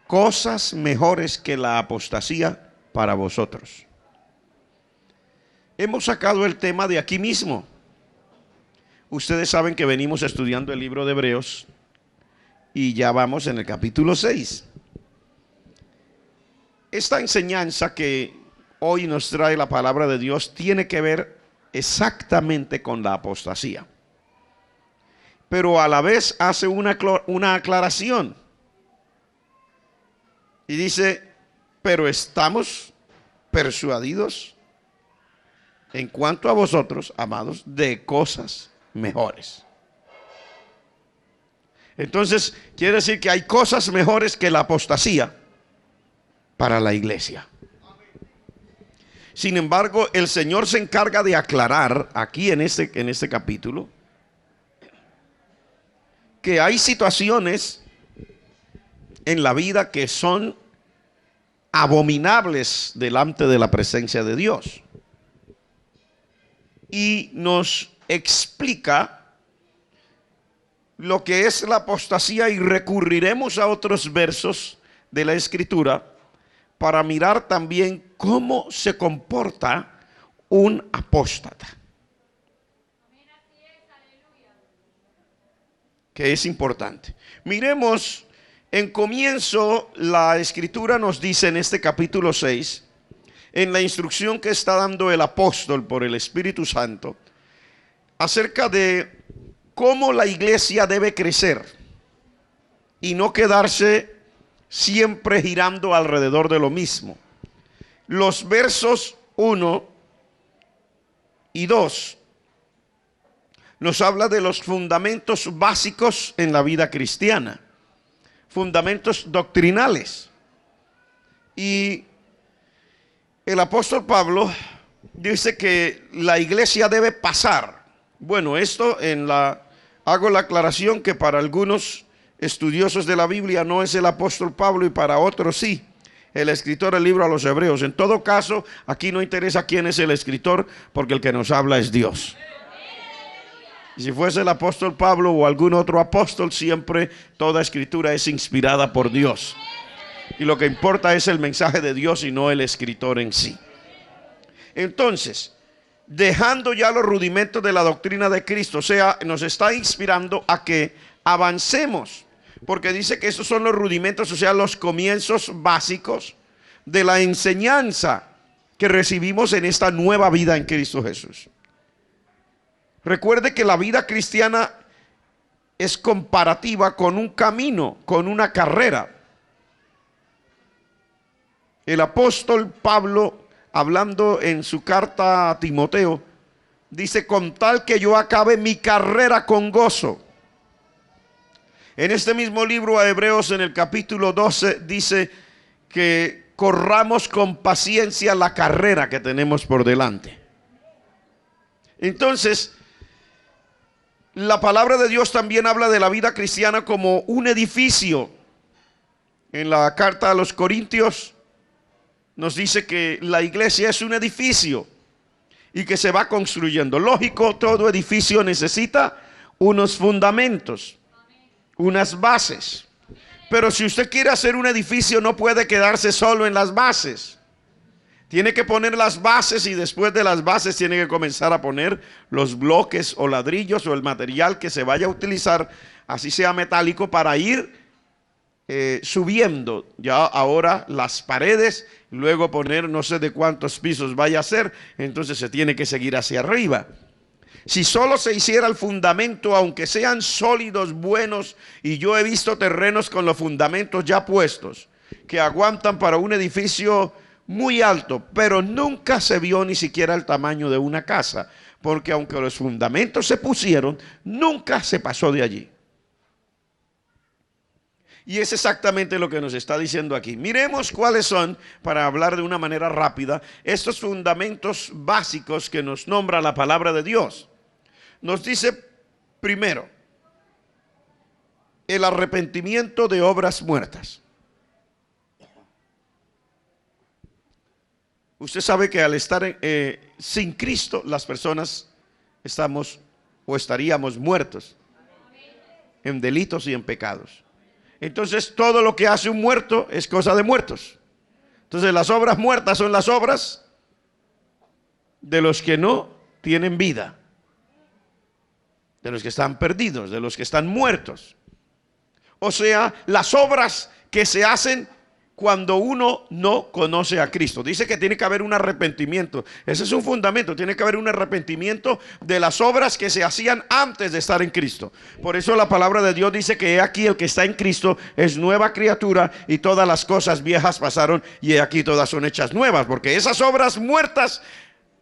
cosas mejores que la apostasía para vosotros. Hemos sacado el tema de aquí mismo. Ustedes saben que venimos estudiando el libro de Hebreos y ya vamos en el capítulo 6. Esta enseñanza que hoy nos trae la palabra de Dios tiene que ver exactamente con la apostasía, pero a la vez hace una aclaración y dice: pero estamos persuadidos en cuanto a vosotros, amados, de cosas mejores. Entonces quiere decir que hay cosas mejores que la apostasía para la iglesia. Sin embargo, el Señor se encarga de aclarar aquí en este capítulo que hay situaciones en la vida que son abominables delante de la presencia de Dios. Y nos explica lo que es la apostasía, y recurriremos a otros versos de la Escritura para mirar también cómo se comporta un apóstata. Que es importante. Miremos, en comienzo la Escritura nos dice en este capítulo 6, en la instrucción que está dando el apóstol por el Espíritu Santo, acerca de cómo la iglesia debe crecer y no quedarse siempre girando alrededor de lo mismo. Los versos 1 y 2 nos habla de los fundamentos básicos en la vida cristiana, fundamentos doctrinales. Y el apóstol Pablo dice que la iglesia debe pasar. Bueno, esto hago la aclaración que para algunos estudiosos de la Biblia no es el apóstol Pablo y para otros sí, el escritor del libro a los Hebreos. En todo caso, aquí no interesa quién es el escritor, porque el que nos habla es Dios. Y si fuese el apóstol Pablo o algún otro apóstol, siempre toda escritura es inspirada por Dios. Y lo que importa es el mensaje de Dios y no el escritor en sí. Entonces, dejando ya los rudimentos de la doctrina de Cristo, o sea, nos está inspirando a que avancemos, porque dice que esos son los rudimentos, o sea, los comienzos básicos de la enseñanza que recibimos en esta nueva vida en Cristo Jesús. Recuerde que la vida cristiana es comparativa con un camino, con una carrera. El apóstol Pablo, hablando en su carta a Timoteo, dice: con tal que yo acabe mi carrera con gozo. En este mismo libro a Hebreos, en el capítulo 12, dice que corramos con paciencia la carrera que tenemos por delante. Entonces, la palabra de Dios también habla de la vida cristiana como un edificio. En la carta a los Corintios nos dice que la iglesia es un edificio y que se va construyendo. Lógico, todo edificio necesita unos fundamentos, unas bases. Pero si usted quiere hacer un edificio, no puede quedarse solo en las bases. Tiene que poner las bases, y después de las bases tiene que comenzar a poner los bloques o ladrillos o el material que se vaya a utilizar, así sea metálico, para ir subiendo ya ahora las paredes, luego poner no sé de cuántos pisos vaya a ser, entonces se tiene que seguir hacia arriba. Si solo se hiciera el fundamento, aunque sean sólidos, buenos, y yo he visto terrenos con los fundamentos ya puestos, que aguantan para un edificio muy alto, pero nunca se vio ni siquiera el tamaño de una casa, porque aunque los fundamentos se pusieron, nunca se pasó de allí. Y es exactamente lo que nos está diciendo aquí. Miremos cuáles son, para hablar de una manera rápida, estos fundamentos básicos que nos nombra la palabra de Dios. Nos dice primero, el arrepentimiento de obras muertas. Usted sabe que al estar sin Cristo, las personas estamos o estaríamos muertos en delitos y en pecados. Entonces todo lo que hace un muerto es cosa de muertos. Entonces las obras muertas son las obras de los que no tienen vida, de los que están perdidos, de los que están muertos. O sea, las obras que se hacen cuando uno no conoce a Cristo. Dice que tiene que haber un arrepentimiento. Ese es un fundamento. Tiene que haber un arrepentimiento de las obras que se hacían antes de estar en Cristo. Por eso la palabra de Dios dice que he aquí el que está en Cristo es nueva criatura y todas las cosas viejas pasaron y he aquí todas son hechas nuevas. Porque esas obras muertas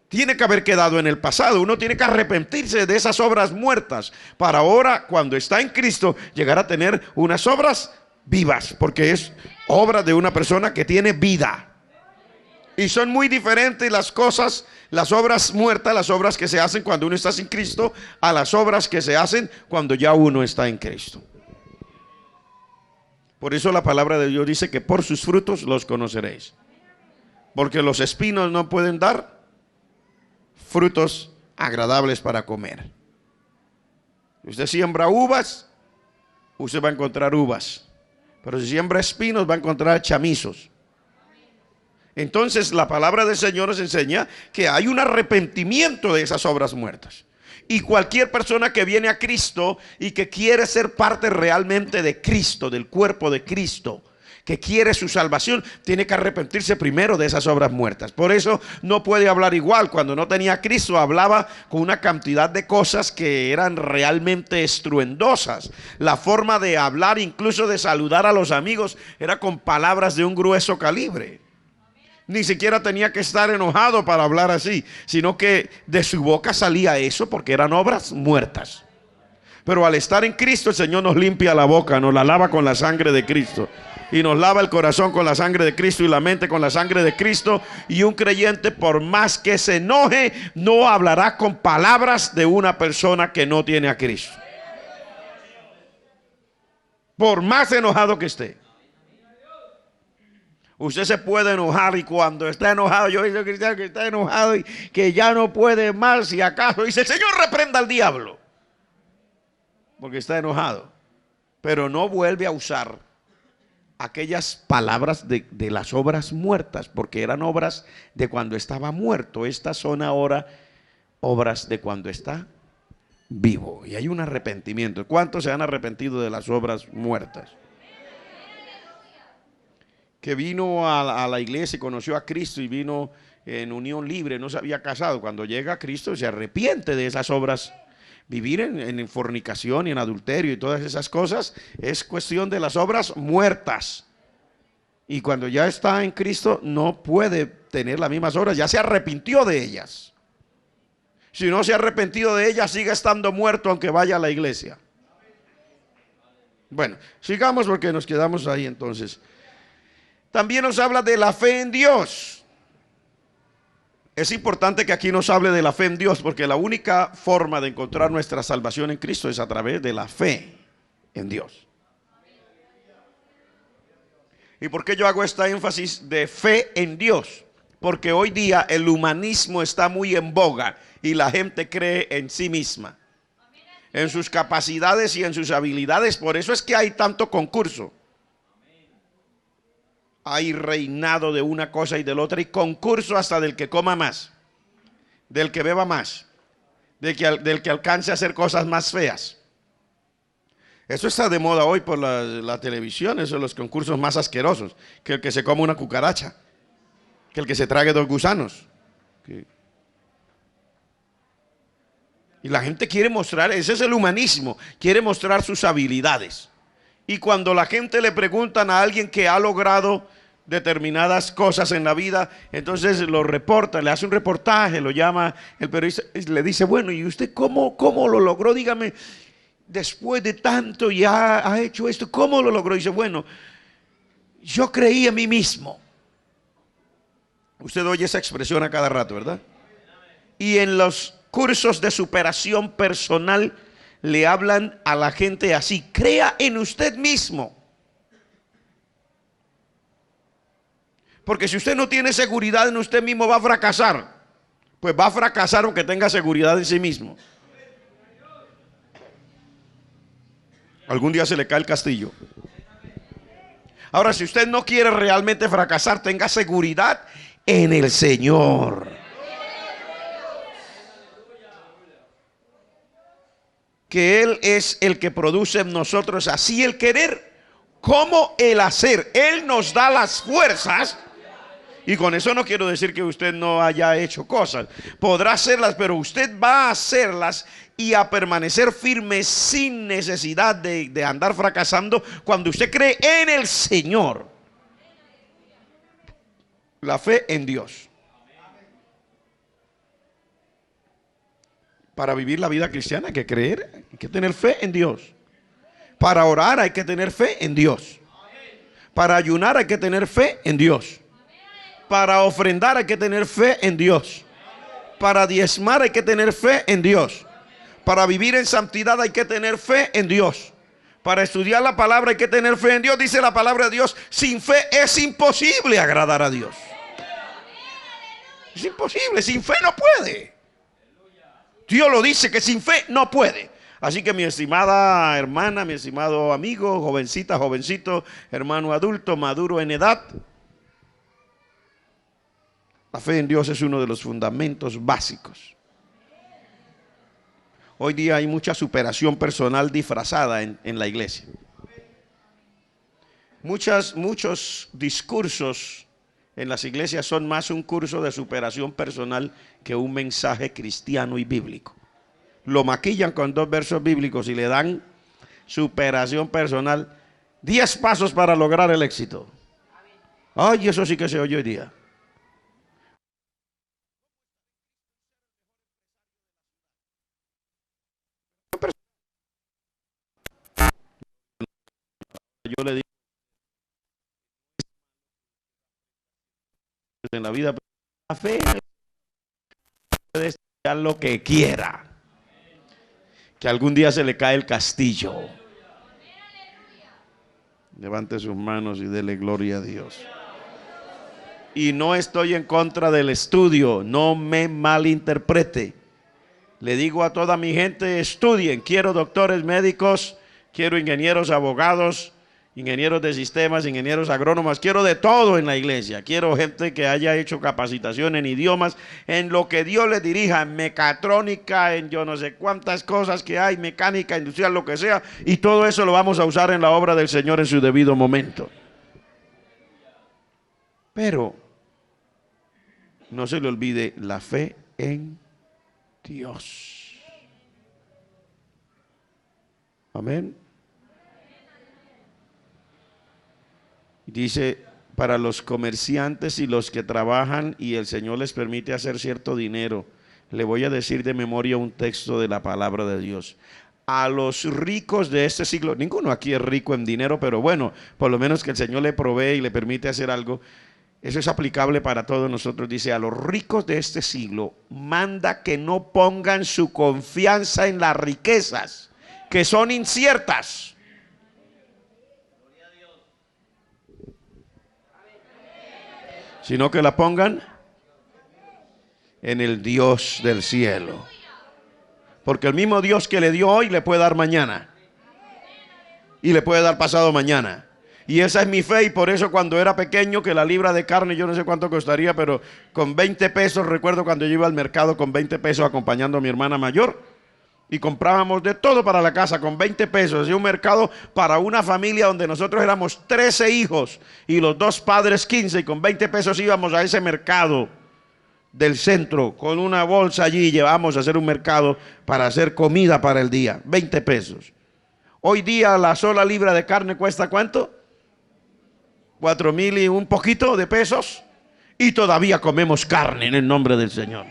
tiene que haber quedado en el pasado. Uno tiene que arrepentirse de esas obras muertas para ahora, cuando está en Cristo, llegar a tener unas obras vivas, porque es obra de una persona que tiene vida. Y son muy diferentes las cosas, las obras muertas, las obras que se hacen cuando uno está sin Cristo, a las obras que se hacen cuando ya uno está en Cristo. Por eso la palabra de Dios dice que por sus frutos los conoceréis. Porque los espinos no pueden dar frutos agradables para comer. Si usted siembra uvas, usted va a encontrar uvas. Pero si siembra espinos, va a encontrar chamizos. Entonces la palabra del Señor nos enseña que hay un arrepentimiento de esas obras muertas. Y cualquier persona que viene a Cristo y que quiere ser parte realmente de Cristo, del cuerpo de Cristo, que quiere su salvación, tiene que arrepentirse primero de esas obras muertas. Por eso no puede hablar igual. Cuando no tenía a Cristo hablaba con una cantidad de cosas que eran realmente estruendosas. La forma de hablar, incluso de saludar a los amigos, era con palabras de un grueso calibre. Ni siquiera tenía que estar enojado para hablar así, sino que de su boca salía eso porque eran obras muertas. Pero al estar en Cristo, el Señor nos limpia la boca, nos la lava con la sangre de Cristo. Y nos lava el corazón con la sangre de Cristo y la mente con la sangre de Cristo. Y un creyente, por más que se enoje, no hablará con palabras de una persona que no tiene a Cristo. Por más enojado que esté. Usted se puede enojar y cuando está enojado, yo digo cristiano que está enojado y que ya no puede más, y acaso dice: el Señor reprenda al diablo, porque está enojado. Pero no vuelve a usar aquellas palabras de las obras muertas, porque eran obras de cuando estaba muerto. Estas son ahora obras de cuando está vivo. Y hay un arrepentimiento. ¿Cuántos se han arrepentido de las obras muertas? Que vino a la iglesia y conoció a Cristo y vino en unión libre, no se había casado. Cuando llega a Cristo se arrepiente de esas obras. Vivir en fornicación y en adulterio y todas esas cosas es cuestión de las obras muertas. Y cuando ya está en Cristo no puede tener las mismas obras, ya se arrepintió de ellas. Si no se ha arrepentido de ellas, sigue estando muerto aunque vaya a la iglesia. Bueno, sigamos porque nos quedamos ahí entonces. También nos habla de la fe en Dios. Es importante que aquí nos hable de la fe en Dios, porque la única forma de encontrar nuestra salvación en Cristo es a través de la fe en Dios. ¿Y por qué yo hago esta énfasis de fe en Dios? Porque hoy día el humanismo está muy en boga y la gente cree en sí misma, en sus capacidades y en sus habilidades. Por eso es que hay tanto concurso. Hay reinado de una cosa y de la otra, y concurso hasta del que coma más, del que beba más, del que alcance a hacer cosas más feas. Eso está de moda hoy por la televisión. Esos son los concursos más asquerosos. Que el que se coma una cucaracha, que el que se trague 2 gusanos. Y la gente quiere mostrar, ese es el humanismo, quiere mostrar sus habilidades. Y cuando la gente le preguntan a alguien que ha logrado determinadas cosas en la vida, entonces lo reporta, le hace un reportaje, lo llama el periodista y le dice: bueno, ¿y usted cómo lo logró? Dígame, después de tanto ya ha hecho esto, ¿cómo lo logró? Y dice: bueno, yo creí en mí mismo. Usted oye esa expresión a cada rato, ¿verdad? Y en los cursos de superación personal le hablan a la gente así: crea en usted mismo. Porque si usted no tiene seguridad en usted mismo, va a fracasar. Pues va a fracasar aunque tenga seguridad en sí mismo. Algún día se le cae el castillo. Ahora, si usted no quiere realmente fracasar, tenga seguridad en el Señor. Que Él es el que produce en nosotros así el querer como el hacer. Él nos da las fuerzas. Y con eso no quiero decir que usted no haya hecho cosas. Podrá hacerlas, pero usted va a hacerlas y a permanecer firme sin necesidad de andar fracasando cuando usted cree en el Señor. La fe en Dios. Para vivir la vida cristiana hay que creer, hay que tener fe en Dios. Para orar hay que tener fe en Dios. Para ayunar hay que tener fe en Dios. Para ofrendar hay que tener fe en Dios. Para diezmar hay que tener fe en Dios. Para vivir en santidad hay que tener fe en Dios. Para estudiar la palabra hay que tener fe en Dios. Dice la palabra de Dios, sin fe es imposible agradar a Dios. Es imposible, sin fe no puede. Dios lo dice que sin fe no puede. Así que mi estimada hermana, mi estimado amigo, jovencita, jovencito, hermano adulto, maduro en edad, la fe en Dios es uno de los fundamentos básicos. Hoy día hay mucha superación personal disfrazada en la iglesia. Muchos discursos en las iglesias son más un curso de superación personal que un mensaje cristiano y bíblico. Lo maquillan con 2 versos bíblicos y le dan superación personal. 10 pasos para lograr el éxito. Ay, eso sí que se oye hoy día. Yo le digo en la vida, la fe puede estudiar lo que quiera, que algún día se le cae el castillo. Levante sus manos y dele gloria a Dios. Y no estoy en contra del estudio, no me malinterprete. Le digo a toda mi gente, estudien. Quiero doctores médicos, quiero ingenieros abogados, ingenieros de sistemas, ingenieros agrónomos, quiero de todo en la iglesia. Quiero gente que haya hecho capacitación en idiomas, en lo que Dios le dirija, en mecatrónica, en yo no sé cuántas cosas que hay, mecánica, industrial, lo que sea, y todo eso lo vamos a usar en la obra del Señor en su debido momento. Pero no se le olvide la fe en Dios. Amén. Dice, para los comerciantes y los que trabajan y el Señor les permite hacer cierto dinero, le voy a decir de memoria un texto de la palabra de Dios. A los ricos de este siglo, ninguno aquí es rico en dinero, pero bueno, por lo menos que el Señor le provee y le permite hacer algo. Eso es aplicable para todos nosotros. Dice, a los ricos de este siglo manda que no pongan su confianza en las riquezas, que son inciertas, sino que la pongan en el Dios del cielo. Porque el mismo Dios que le dio hoy le puede dar mañana. Y le puede dar pasado mañana. Y esa es mi fe, y por eso cuando era pequeño, que la libra de carne, yo no sé cuánto costaría, pero con 20 pesos, recuerdo cuando yo iba al mercado con 20 pesos acompañando a mi hermana mayor, y comprábamos de todo para la casa con 20 pesos. Hacía un mercado para una familia donde nosotros éramos 13 hijos y los 2 padres 15, y con 20 pesos íbamos a ese mercado del centro con una bolsa allí y llevamos a hacer un mercado para hacer comida para el día. 20 pesos. Hoy día la sola libra de carne cuesta ¿cuánto? 4,000 y un poquito de pesos, y todavía comemos carne en el nombre del Señor.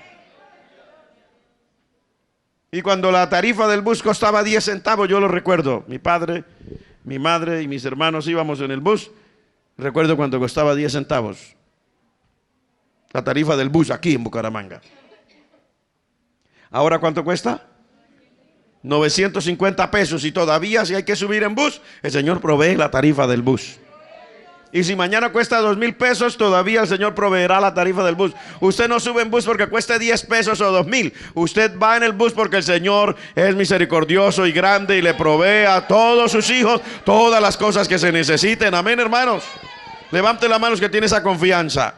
Y cuando la tarifa del bus costaba 10 centavos, yo lo recuerdo, mi padre, mi madre y mis hermanos íbamos en el bus, recuerdo cuando costaba 10 centavos, la tarifa del bus aquí en Bucaramanga. ¿Ahora cuánto cuesta? 950 pesos, y todavía si hay que subir en bus, el Señor provee la tarifa del bus. Y si mañana cuesta 2,000 pesos, todavía el Señor proveerá la tarifa del bus. Usted no sube en bus porque cueste 10 pesos o 2,000. Usted va en el bus porque el Señor es misericordioso y grande y le provee a todos sus hijos todas las cosas que se necesiten. Amén, hermanos. Levante la mano los que tiene esa confianza.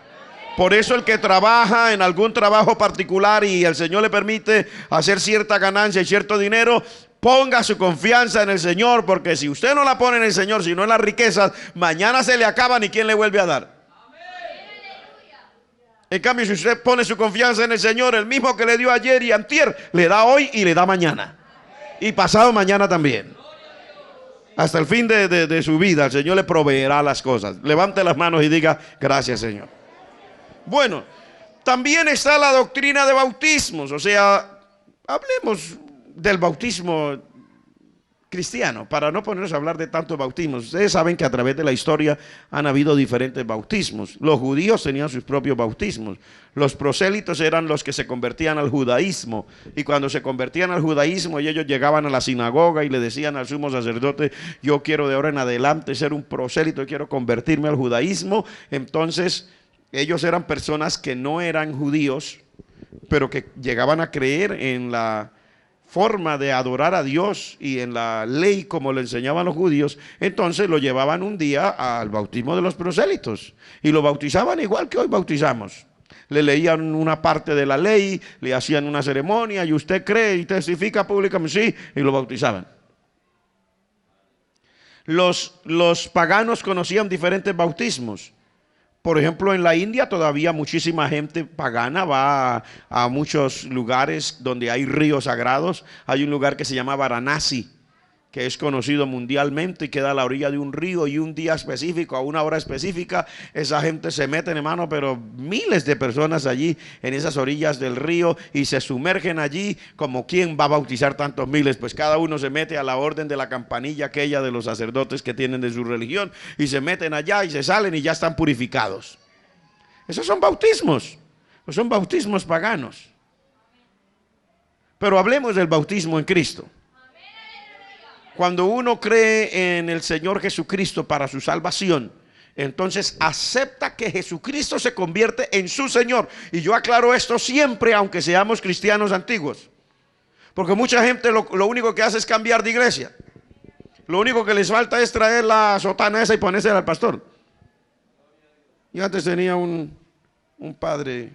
Por eso el que trabaja en algún trabajo particular y el Señor le permite hacer cierta ganancia y cierto dinero, ponga su confianza en el Señor, porque si usted no la pone en el Señor, sino en las riquezas, mañana se le acaban y ¿quién le vuelve a dar? En cambio, si usted pone su confianza en el Señor, el mismo que le dio ayer y antier, le da hoy y le da mañana. Y pasado mañana también. Hasta el fin de su vida, el Señor le proveerá las cosas. Levante las manos y diga, gracias, Señor. Bueno, también está la doctrina de bautismos. O sea, hablemos del bautismo cristiano, para no ponernos a hablar de tantos bautismos. Ustedes saben que a través de la historia han habido diferentes bautismos. Los judíos tenían sus propios bautismos. Los prosélitos eran los que se convertían al judaísmo. Y cuando se convertían al judaísmo, y ellos llegaban a la sinagoga y le decían al sumo sacerdote, yo quiero de ahora en adelante ser un prosélito, quiero convertirme al judaísmo. Entonces, ellos eran personas que no eran judíos, pero que llegaban a creer en la forma de adorar a Dios y en la ley como le enseñaban los judíos. Entonces lo llevaban un día al bautismo de los prosélitos y lo bautizaban igual que hoy bautizamos. Le leían una parte de la ley, le hacían una ceremonia y usted cree y testifica públicamente, sí, y lo bautizaban. Los paganos conocían diferentes bautismos. Por ejemplo, en la India todavía muchísima gente pagana va a muchos lugares donde hay ríos sagrados. Hay un lugar que se llama Varanasi, que es conocido mundialmente y queda a la orilla de un río, y un día específico, a una hora específica, esa gente se mete, hermano, pero miles de personas allí en esas orillas del río y se sumergen allí. Como ¿quién va a bautizar tantos miles? Pues cada uno se mete a la orden de la campanilla aquella de los sacerdotes que tienen de su religión, y se meten allá y se salen y ya están purificados. Esos son bautismos, son bautismos paganos. Pero hablemos del bautismo en Cristo. Cuando uno cree en el Señor Jesucristo para su salvación, entonces acepta que Jesucristo se convierte en su Señor. Y yo aclaro esto siempre, aunque seamos cristianos antiguos, porque mucha gente lo único que hace es cambiar de iglesia. Lo único que les falta es traer la sotana esa y ponérsela al pastor. Yo antes tenía un padre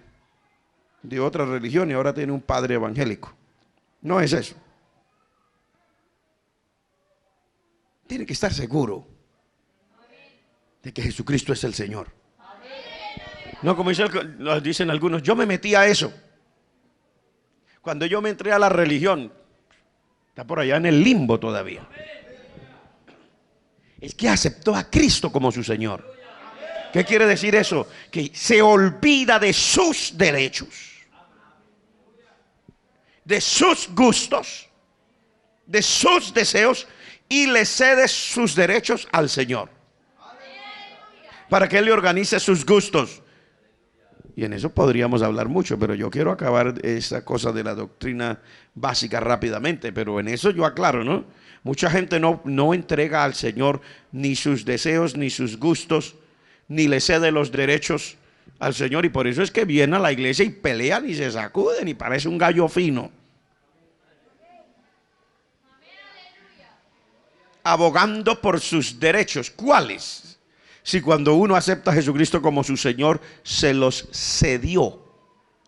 de otra religión y ahora tiene un padre evangélico. No es eso. Tiene que estar seguro de que Jesucristo es el Señor. No como dicen algunos, yo me metí a eso. Cuando yo me entré a la religión, está por allá en el limbo todavía. Es que aceptó a Cristo como su Señor. ¿Qué quiere decir eso? Que se olvida de sus derechos, de sus gustos, de sus deseos, y le cede sus derechos al Señor para que Él le organice sus gustos. Y en eso podríamos hablar mucho, pero yo quiero acabar esa cosa de la doctrina básica rápidamente. Pero en eso yo aclaro, ¿no? Mucha gente no entrega al Señor ni sus deseos, ni sus gustos, ni le cede los derechos al Señor. Y por eso es que vienen a la iglesia y pelean y se sacuden y parece un gallo fino, abogando por sus derechos. ¿Cuáles? Si cuando uno acepta a Jesucristo como su Señor, se los cedió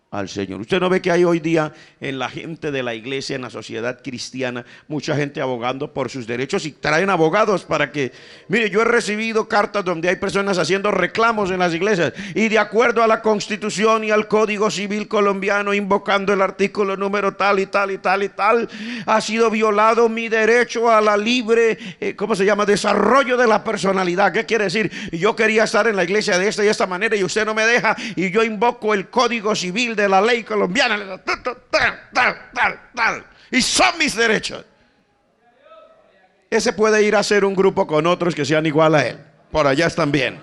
al Señor. Usted no ve que hay hoy día en la gente de la iglesia, en la sociedad cristiana, mucha gente abogando por sus derechos, y traen abogados para que, mire, yo he recibido cartas donde hay personas haciendo reclamos en las iglesias y de acuerdo a la Constitución y al Código Civil colombiano, invocando el artículo número tal y tal y tal y tal, ha sido violado mi derecho a la libre, ¿cómo se llama?, desarrollo de la personalidad. ¿Qué quiere decir? Yo quería estar en la iglesia de esta y esta manera y usted no me deja, y yo invoco el Código Civil de la ley colombiana, tal, y son mis derechos. Ese puede ir a hacer un grupo con otros que sean igual a él. Por allá están bien.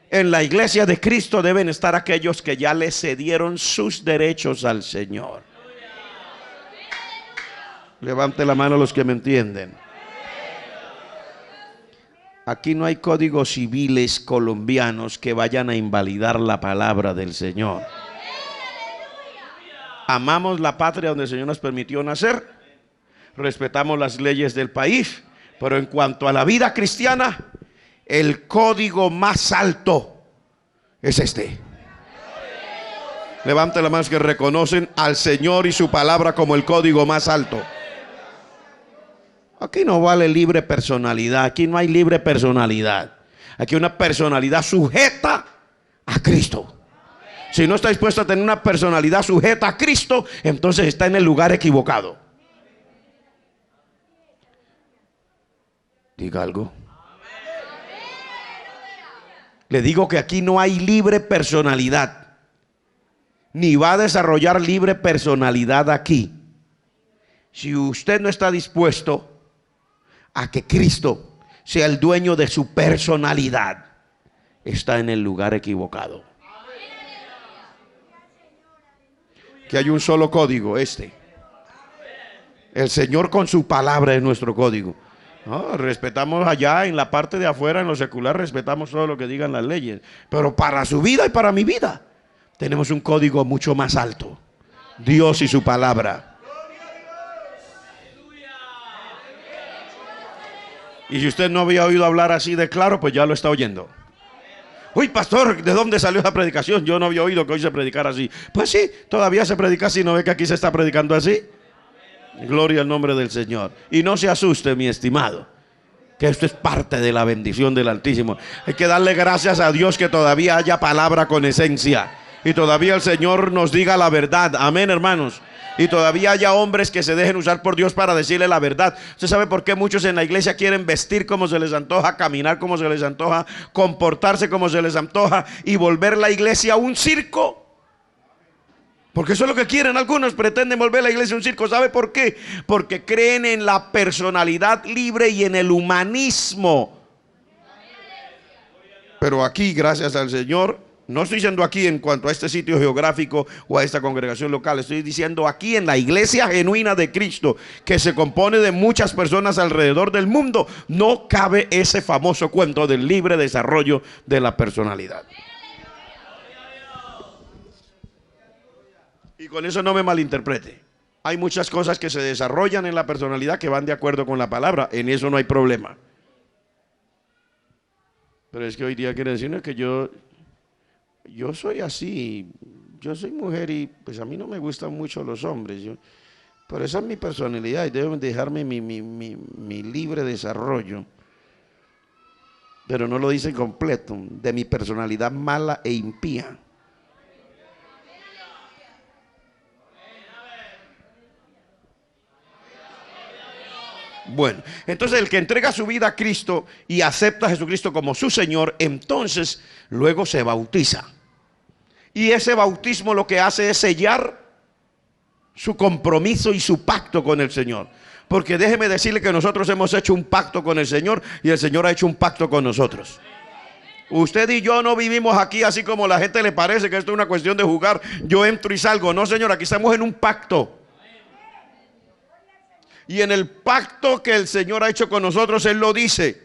En la iglesia de Cristo deben estar aquellos que ya le cedieron sus derechos al Señor. Levante la mano los que me entienden. Aquí no hay códigos civiles colombianos que vayan a invalidar la palabra del Señor. Amamos la patria donde el Señor nos permitió nacer, respetamos las leyes del país, pero en cuanto a la vida cristiana, el código más alto es este. Levante la mano que reconocen al Señor y su palabra como el código más alto. Aquí no vale libre personalidad, aquí no hay libre personalidad. Aquí hay una personalidad sujeta a Cristo. Si no está dispuesto a tener una personalidad sujeta a Cristo, entonces está en el lugar equivocado. Diga algo. Le digo que aquí no hay libre personalidad, ni va a desarrollar libre personalidad aquí, si usted no está dispuesto a que Cristo sea el dueño de su personalidad. Está en el lugar equivocado. Que hay un solo código, este. El Señor con su palabra es nuestro código. No, respetamos allá en la parte de afuera, en lo secular, respetamos todo lo que digan las leyes. Pero para su vida y para mi vida tenemos un código mucho más alto: Dios y su palabra. Y si usted no había oído hablar así de claro, pues ya lo está oyendo. Uy, pastor, ¿de dónde salió esa predicación? Yo no había oído que hoy se predicara así. Pues sí, todavía se predica así. ¿No ve que aquí se está predicando así? Gloria al nombre del Señor. Y no se asuste, mi estimado, que esto es parte de la bendición del Altísimo. Hay que darle gracias a Dios que todavía haya palabra con esencia, y todavía el Señor nos diga la verdad. Amén, hermanos. Y todavía haya hombres que se dejen usar por Dios para decirle la verdad. ¿Usted sabe por qué muchos en la iglesia quieren vestir como se les antoja, caminar como se les antoja, comportarse como se les antoja y volver la iglesia un circo? Porque eso es lo que quieren. Algunos pretenden volver la iglesia un circo. ¿Sabe por qué? Porque creen en la personalidad libre y en el humanismo. Pero aquí, gracias al Señor, no estoy diciendo aquí en cuanto a este sitio geográfico o a esta congregación local, estoy diciendo aquí en la iglesia genuina de Cristo, que se compone de muchas personas alrededor del mundo, no cabe ese famoso cuento del libre desarrollo de la personalidad. Y con eso no me malinterprete. Hay muchas cosas que se desarrollan en la personalidad que van de acuerdo con la palabra. En eso no hay problema. Pero es que hoy día quiere decir que yo soy así. Yo soy mujer y pues a mí no me gustan mucho los hombres. Pero esa es mi personalidad y deben dejarme mi libre desarrollo. Pero no lo dice completo. De mi personalidad mala e impía. Bueno, entonces el que entrega su vida a Cristo y acepta a Jesucristo como su Señor, entonces luego se bautiza. Y ese bautismo lo que hace es sellar su compromiso y su pacto con el Señor. Porque déjeme decirle que nosotros hemos hecho un pacto con el Señor y el Señor ha hecho un pacto con nosotros. Usted y yo no vivimos aquí así como la gente le parece que esto es una cuestión de jugar. Yo entro y salgo. No, Señor, aquí estamos en un pacto. Y en el pacto que el Señor ha hecho con nosotros, Él lo dice.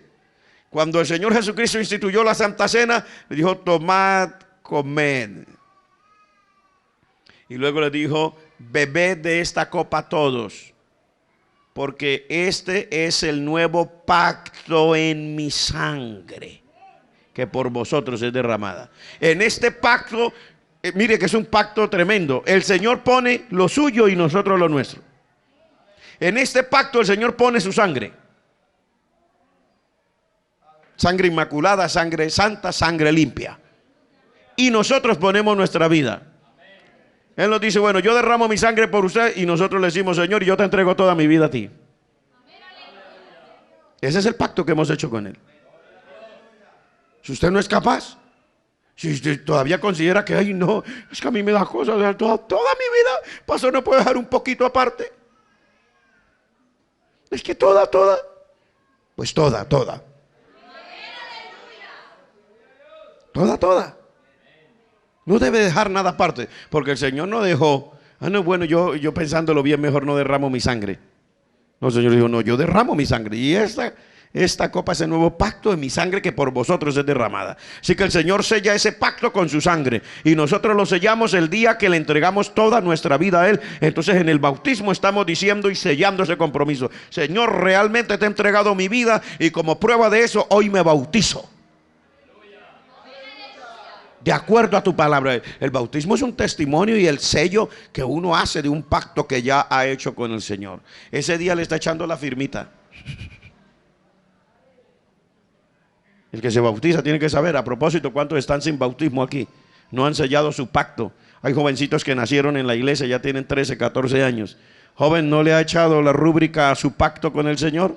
Cuando el Señor Jesucristo instituyó la Santa Cena, le dijo: tomad, comed. Y luego le dijo: bebed de esta copa todos, porque este es el nuevo pacto en mi sangre, que por vosotros es derramada. En este pacto, mire que es un pacto tremendo. El Señor pone lo suyo y nosotros lo nuestro. En este pacto el Señor pone su sangre. Sangre inmaculada, sangre santa, sangre limpia. Y nosotros ponemos nuestra vida. Él nos dice: bueno, yo derramo mi sangre por usted. Y nosotros le decimos: Señor, yo te entrego toda mi vida a ti. Ese es el pacto que hemos hecho con Él. Si usted no es capaz, si usted todavía considera que, ay no, es que a mí me da cosas, toda mi vida, pastor, no puedo dejar un poquito aparte. Es que toda. Pues toda. Toda. No debe dejar nada aparte. Porque el Señor no dejó: no, bueno, yo pensándolo bien, mejor no derramo mi sangre. No, el Señor dijo: no, yo derramo mi sangre. Y Esta copa es el nuevo pacto de mi sangre que por vosotros es derramada. Así que el Señor sella ese pacto con su sangre y nosotros lo sellamos el día que le entregamos toda nuestra vida a Él. Entonces en el bautismo estamos diciendo y sellando ese compromiso. Señor, realmente te he entregado mi vida y como prueba de eso hoy me bautizo. De acuerdo a tu palabra. El bautismo es un testimonio y el sello que uno hace de un pacto que ya ha hecho con el Señor. Ese día le está echando la firmita. El que se bautiza tiene que saber. A propósito, ¿cuántos están sin bautismo aquí? No han sellado su pacto. Hay jovencitos que nacieron en la iglesia, ya tienen 13, 14 años. Joven, ¿no le ha echado la rúbrica a su pacto con el Señor?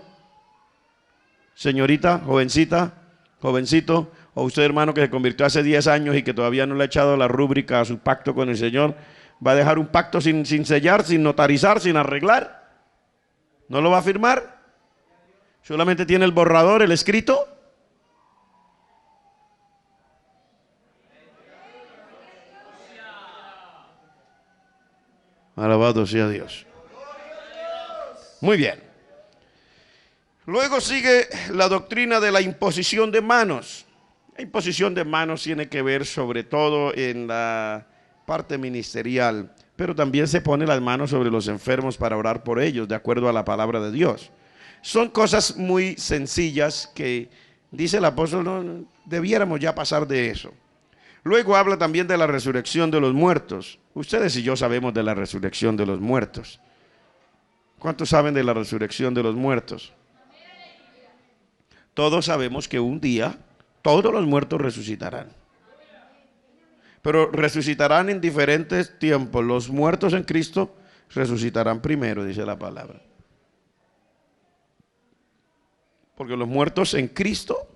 Señorita, jovencita, jovencito, o usted hermano que se convirtió hace 10 años y que todavía no le ha echado la rúbrica a su pacto con el Señor, ¿va a dejar un pacto sin sellar, sin notarizar, sin arreglar? ¿No lo va a firmar? ¿Solamente tiene el borrador, el escrito? Alabado sea Dios. Muy bien. Luego sigue la doctrina de la imposición de manos. La imposición de manos tiene que ver sobre todo en la parte ministerial, pero también se pone las manos sobre los enfermos para orar por ellos, de acuerdo a la palabra de Dios. Son cosas muy sencillas que, dice el apóstol, no debiéramos ya pasar de eso. Luego habla también de la resurrección de los muertos. Ustedes y yo sabemos de la resurrección de los muertos. ¿Cuántos saben de la resurrección de los muertos? Todos sabemos que un día todos los muertos resucitarán. Pero resucitarán en diferentes tiempos. Los muertos en Cristo resucitarán primero, dice la palabra. Porque los muertos en Cristo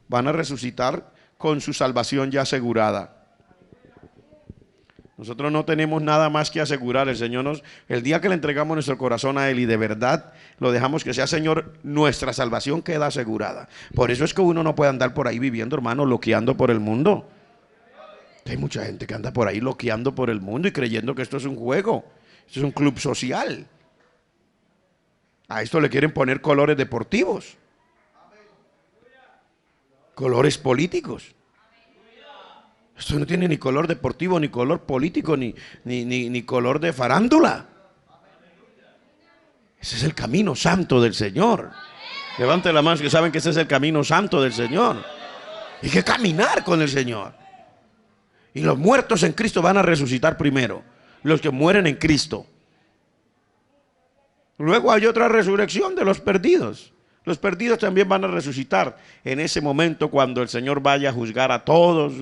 van a resucitar con su salvación ya asegurada. Nosotros no tenemos nada más que asegurar. El Señor el día que le entregamos nuestro corazón a Él y de verdad lo dejamos que sea Señor, nuestra salvación queda asegurada. Por eso es que uno no puede andar por ahí viviendo, hermano, loqueando por el mundo. Hay mucha gente que anda por ahí loqueando por el mundo y creyendo que esto es un juego, esto es un club social. A esto le quieren poner colores deportivos, colores políticos. Esto no tiene ni color deportivo, ni color político, ni color de farándula. Ese es el camino santo del Señor. Levante la mano que saben que ese es el camino santo del Señor. Hay que caminar con el Señor. Y los muertos en Cristo van a resucitar primero. Los que mueren en Cristo. Luego hay otra resurrección de los perdidos. Los perdidos también van a resucitar en ese momento cuando el Señor vaya a juzgar a todos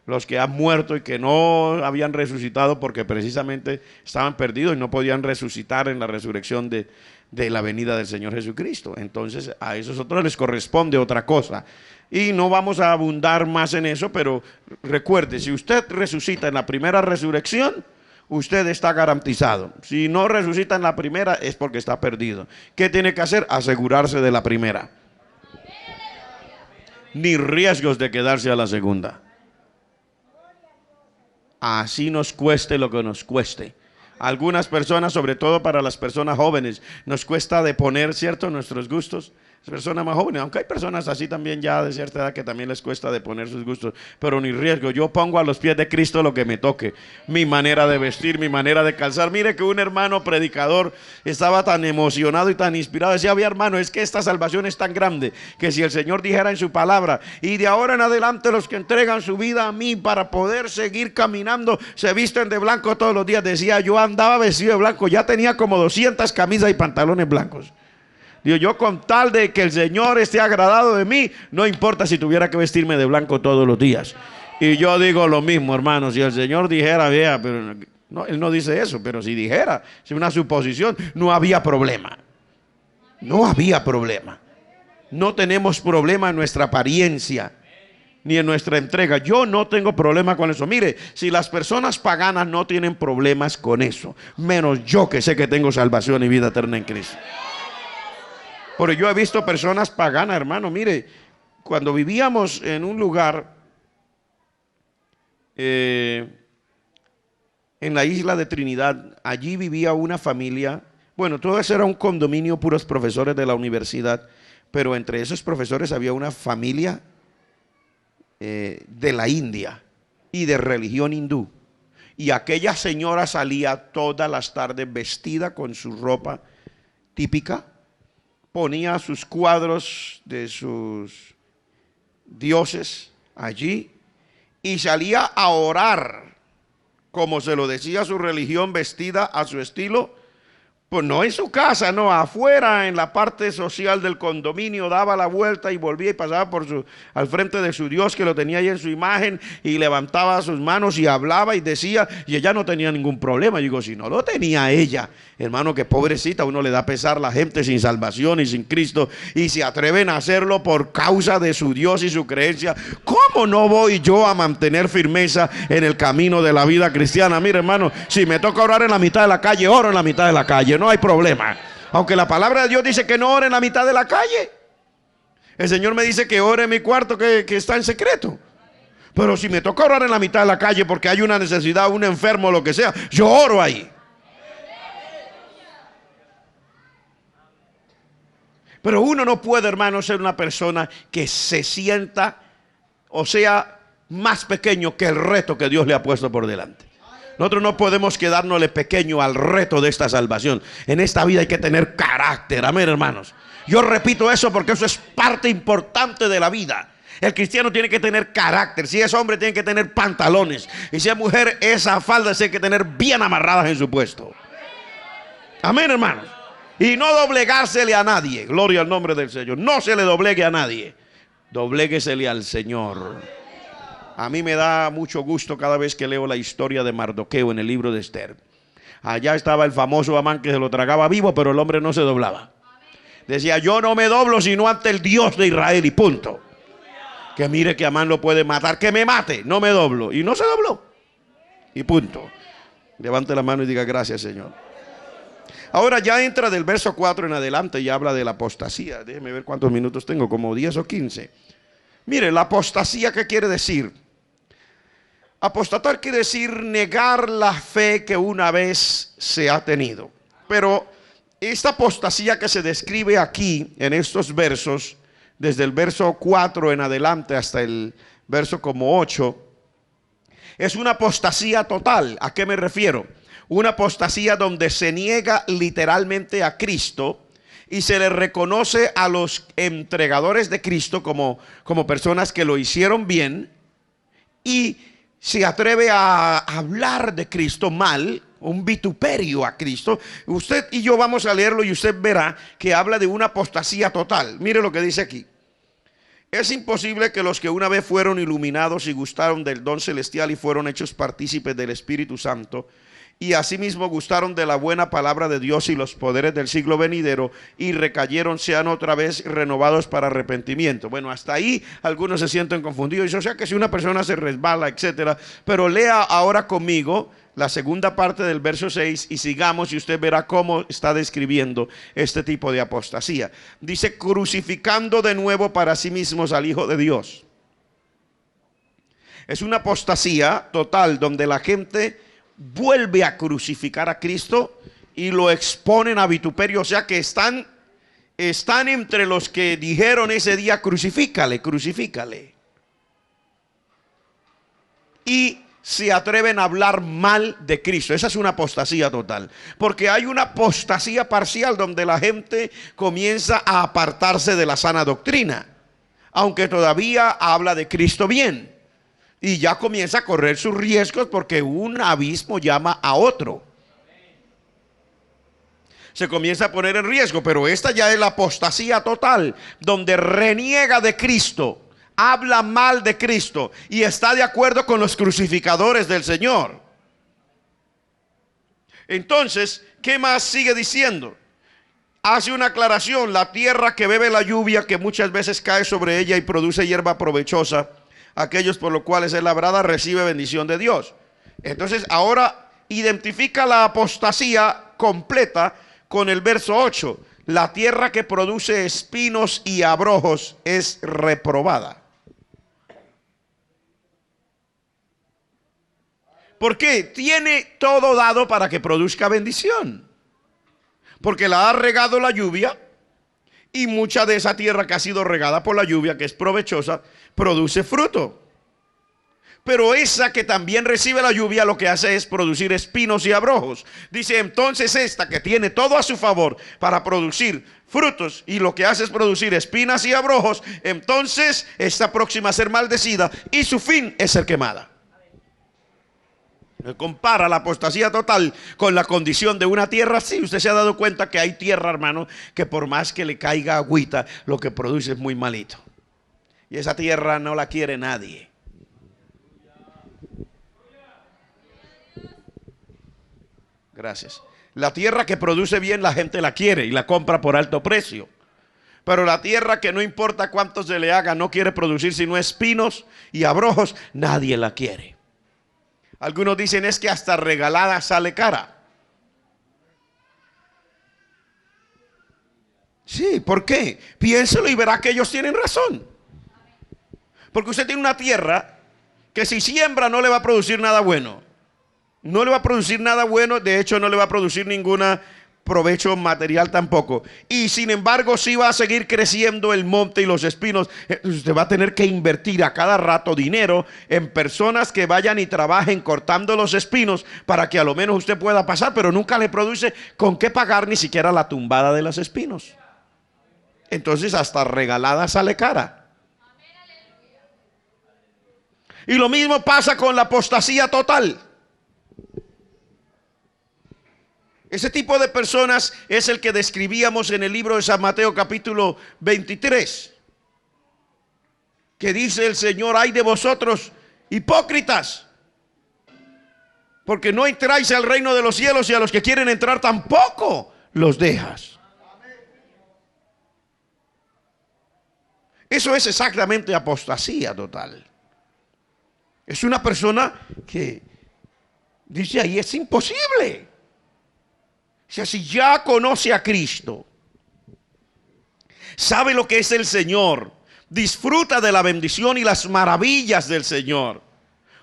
los que han muerto y que no habían resucitado porque precisamente estaban perdidos y no podían resucitar en la resurrección de la venida del Señor Jesucristo. Entonces a esos otros les corresponde otra cosa. Y no vamos a abundar más en eso, pero recuerde, si usted resucita en la primera resurrección, usted está garantizado. Si no resucita en la primera es porque está perdido. ¿Qué tiene que hacer? Asegurarse de la primera. Ni riesgos de quedarse a la segunda. Así nos cueste lo que nos cueste. Algunas personas, sobre todo para las personas jóvenes, nos cuesta deponer, ¿cierto?, nuestros gustos. Personas más jóvenes, aunque hay personas así también ya de cierta edad que también les cuesta deponer sus gustos, pero ni riesgo. Yo pongo a los pies de Cristo lo que me toque, mi manera de vestir, mi manera de calzar. Mire que un hermano predicador estaba tan emocionado y tan inspirado, decía: había hermano, es que esta salvación es tan grande que si el Señor dijera en su palabra, y de ahora en adelante los que entregan su vida a mí para poder seguir caminando se visten de blanco todos los días, decía: yo andaba vestido de blanco, ya tenía como 200 camisas y pantalones blancos. Digo, yo con tal de que el Señor esté agradado de mí, no importa si tuviera que vestirme de blanco todos los días. Y yo digo lo mismo, hermano, si el Señor dijera, vea, pero no, Él no dice eso, pero si dijera, si una suposición, no había problema. No había problema. No tenemos problema en nuestra apariencia, ni en nuestra entrega. Yo no tengo problema con eso. Mire, si las personas paganas no tienen problemas con eso, menos yo que sé que tengo salvación y vida eterna en Cristo. Pero yo he visto personas paganas, hermano. Mire, cuando vivíamos en un lugar en la isla de Trinidad, allí vivía una familia. Bueno, todo eso era un condominio, puros profesores de la universidad. Pero entre esos profesores había una familia de la India y de religión hindú. Y aquella señora salía todas las tardes vestida con su ropa típica, ponía sus cuadros de sus dioses allí y salía a orar, como se lo decía su religión, vestida a su estilo. Pues no en su casa, no, afuera en la parte social del condominio, daba la vuelta y volvía y pasaba al frente de su Dios que lo tenía ahí en su imagen y levantaba sus manos y hablaba y decía, y ella no tenía ningún problema. Yo digo, si no lo tenía ella, hermano, que pobrecita, uno le da pesar a la gente sin salvación y sin Cristo y se atreven a hacerlo por causa de su Dios y su creencia. ¿Cómo no voy yo a mantener firmeza en el camino de la vida cristiana? Mire, hermano, si me toca orar en la mitad de la calle, oro en la mitad de la calle. No hay problema. Aunque la palabra de Dios dice que no ore en la mitad de la calle. El Señor me dice que ore en mi cuarto que está en secreto. Pero si me toca orar en la mitad de la calle porque hay una necesidad, un enfermo, lo que sea, yo oro ahí. Pero uno no puede, hermano, ser una persona que se sienta o sea más pequeño que el reto que Dios le ha puesto por delante. Nosotros no podemos quedárnosle pequeño al reto de esta salvación. En esta vida hay que tener carácter, amén, hermanos. Yo repito eso porque eso es parte importante de la vida. El cristiano tiene que tener carácter. Si es hombre, tiene que tener pantalones. Y si es mujer, esa falda tiene que tener bien amarradas en su puesto. Amén, hermanos. Y no doblegársele a nadie. Gloria al nombre del Señor. No se le doblegue a nadie. Dobléguesele al Señor. A mí me da mucho gusto cada vez que leo la historia de Mardoqueo en el libro de Esther. Allá estaba el famoso Amán que se lo tragaba vivo, pero el hombre no se doblaba. Decía, yo no me doblo sino ante el Dios de Israel y punto. Que mire que Amán lo puede matar, que me mate, no me doblo. Y no se dobló. Y punto. Levante la mano y diga gracias, Señor. Ahora ya entra del verso 4 en adelante y habla de la apostasía. Déjeme ver cuántos minutos tengo, como 10 o 15. Mire, la apostasía, ¿qué quiere decir? Apostatar quiere decir negar la fe que una vez se ha tenido. Pero esta apostasía que se describe aquí en estos versos, desde el verso 4 en adelante hasta el verso como 8, es una apostasía total. ¿A qué me refiero? Una apostasía donde se niega literalmente a Cristo y se le reconoce a los entregadores de Cristo como personas que lo hicieron bien, y se atreve a hablar de Cristo mal, un vituperio a Cristo. Usted y yo vamos a leerlo y usted verá que habla de una apostasía total. Mire lo que dice aquí. Es imposible que los que una vez fueron iluminados y gustaron del don celestial y fueron hechos partícipes del Espíritu Santo, y asimismo gustaron de la buena palabra de Dios y los poderes del siglo venidero, y recayeron, sean otra vez renovados para arrepentimiento. Bueno, hasta ahí algunos se sienten confundidos. O sea que si una persona se resbala, etcétera. Pero lea ahora conmigo la segunda parte del verso 6 y sigamos, y usted verá cómo está describiendo este tipo de apostasía. Dice, crucificando de nuevo para sí mismos al Hijo de Dios. Es una apostasía total donde la gente vuelve a crucificar a Cristo y lo exponen a vituperio. O sea que están entre los que dijeron ese día, crucifícale, crucifícale. Y se atreven a hablar mal de Cristo. Esa es una apostasía total. Porque hay una apostasía parcial donde la gente comienza a apartarse de la sana doctrina, aunque todavía habla de Cristo bien. Y ya comienza a correr sus riesgos porque un abismo llama a otro. Se comienza a poner en riesgo, pero esta ya es la apostasía total, donde reniega de Cristo, habla mal de Cristo y está de acuerdo con los crucificadores del Señor. Entonces, ¿qué más sigue diciendo? Hace una aclaración: la tierra que bebe la lluvia que muchas veces cae sobre ella y produce hierba provechosa, aquellos por los cuales es labrada recibe bendición de Dios. Entonces ahora identifica la apostasía completa con el verso 8. La tierra que produce espinos y abrojos es reprobada. ¿Por qué? Tiene todo dado para que produzca bendición. Porque la ha regado la lluvia Y mucha de esa tierra que ha sido regada por la lluvia, que es provechosa, produce fruto. Pero esa que también recibe la lluvia lo que hace es producir espinos y abrojos. Dice, entonces esta que tiene todo a su favor para producir frutos y lo que hace es producir espinas y abrojos, entonces está próxima a ser maldecida y su fin es ser quemada. Compara la apostasía total con la condición de una tierra así. Usted se ha dado cuenta que hay tierra, hermano, que por más que le caiga agüita, lo que produce es muy malito. Y esa tierra no la quiere nadie. Gracias. La tierra que produce bien la gente la quiere y la compra por alto precio. Pero la tierra que no importa cuánto se le haga, no quiere producir sino espinos y abrojos, nadie la quiere. Algunos dicen es que hasta regalada sale cara. Sí, ¿por qué? Piénselo y verá que ellos tienen razón. Porque usted tiene una tierra que si siembra no le va a producir nada bueno. No le va a producir nada bueno, de hecho no le va a producir ningún provecho material tampoco. Y sin embargo sí va a seguir creciendo el monte y los espinos. Usted va a tener que invertir a cada rato dinero en personas que vayan y trabajen cortando los espinos para que a lo menos usted pueda pasar, pero nunca le produce con qué pagar ni siquiera la tumbada de los espinos. Entonces hasta regalada sale cara. Y lo mismo pasa con la apostasía total. Ese tipo de personas es el que describíamos en el libro de San Mateo capítulo 23. Que dice el Señor, ay de vosotros hipócritas, porque no entráis al reino de los cielos y a los que quieren entrar tampoco los dejas. Eso es exactamente apostasía total. Es una persona que dice ahí es imposible. O sea, si ya conoce a Cristo, sabe lo que es el Señor, disfruta de la bendición y las maravillas del Señor,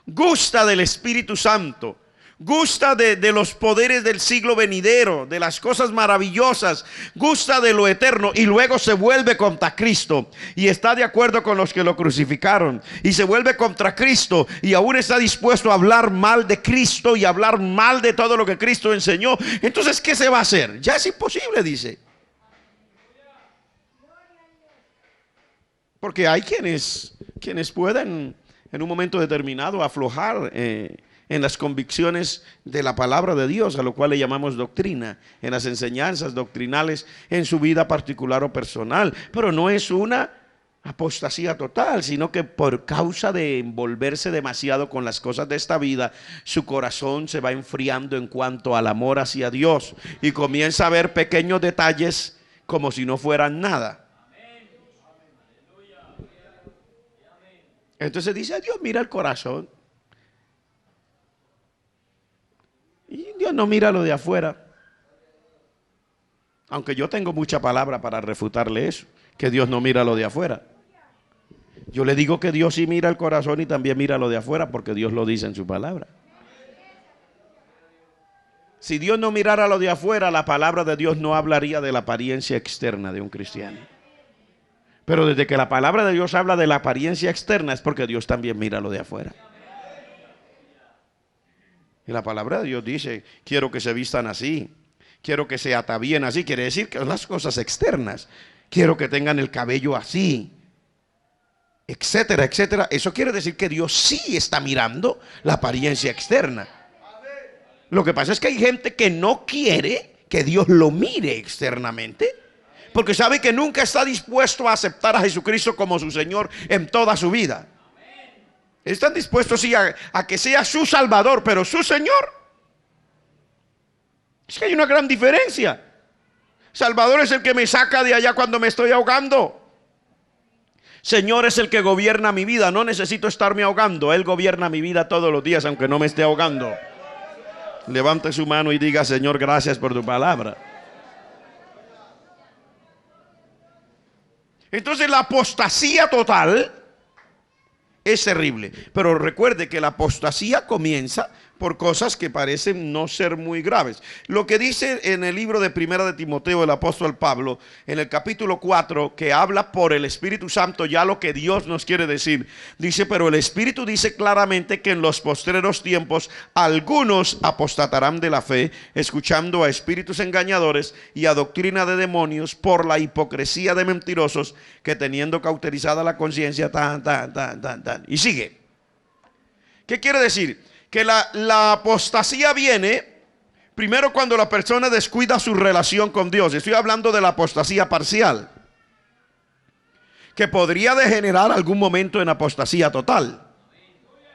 gusta del Espíritu Santo, gusta de los poderes del siglo venidero, de las cosas maravillosas, gusta de lo eterno y luego se vuelve contra Cristo y está de acuerdo con los que lo crucificaron y se vuelve contra Cristo y aún está dispuesto a hablar mal de Cristo y hablar mal de todo lo que Cristo enseñó. Entonces, ¿qué se va a hacer? Ya es imposible, dice. Porque hay quienes pueden en un momento determinado aflojar en las convicciones de la palabra de Dios, a lo cual le llamamos doctrina, en las enseñanzas doctrinales en su vida particular o personal. Pero no es una apostasía total, sino que por causa de envolverse demasiado con las cosas de esta vida, su corazón se va enfriando en cuanto al amor hacia Dios y comienza a ver pequeños detalles como si no fueran nada. Entonces dice, Dios mira el corazón. Y Dios no mira lo de afuera. Aunque yo tengo mucha palabra para refutarle eso, que Dios no mira lo de afuera. Yo le digo que Dios sí mira el corazón y también mira lo de afuera, porque Dios lo dice en su palabra. Si Dios no mirara lo de afuera, la palabra de Dios no hablaría de la apariencia externa de un cristiano. Pero desde que la palabra de Dios habla de la apariencia externa es porque Dios también mira lo de afuera. Y la palabra de Dios dice, quiero que se vistan así, quiero que se atavíen así, quiere decir que son las cosas externas. Quiero que tengan el cabello así, etcétera, etcétera. Eso quiere decir que Dios sí está mirando la apariencia externa. Lo que pasa es que hay gente que no quiere que Dios lo mire externamente, porque sabe que nunca está dispuesto a aceptar a Jesucristo como su Señor en toda su vida. Están dispuestos sí a que sea su Salvador, pero su Señor. Es que hay una gran diferencia. Salvador es el que me saca de allá cuando me estoy ahogando. Señor es el que gobierna mi vida. No necesito estarme ahogando. Él gobierna mi vida todos los días, aunque no me esté ahogando. Levante su mano y diga, Señor, gracias por tu palabra. Entonces la apostasía total es terrible. Pero recuerde que la apostasía comienza por cosas que parecen no ser muy graves. Lo que dice en el libro de Primera de Timoteo el apóstol Pablo, en el capítulo 4, que habla por el Espíritu Santo ya lo que Dios nos quiere decir. Dice, pero el Espíritu dice claramente que en los postreros tiempos algunos apostatarán de la fe, escuchando a espíritus engañadores y a doctrina de demonios por la hipocresía de mentirosos que teniendo cauterizada la conciencia, y sigue. ¿Qué quiere decir? Que la apostasía viene primero cuando la persona descuida su relación con Dios. Estoy hablando de la apostasía parcial, que podría degenerar algún momento en apostasía total,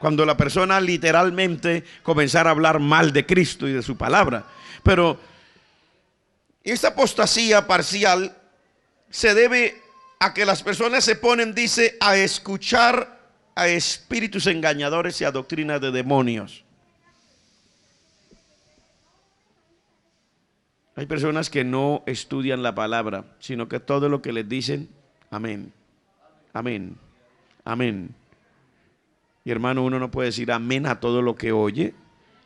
cuando la persona literalmente comenzara a hablar mal de Cristo y de su palabra. Pero esta apostasía parcial se debe a que las personas se ponen, dice, a escuchar a espíritus engañadores y a doctrina de demonios. Hay personas que no estudian la palabra, sino que todo lo que les dicen, amén, amén, amén. Y hermano, uno no puede decir amén a todo lo que oye.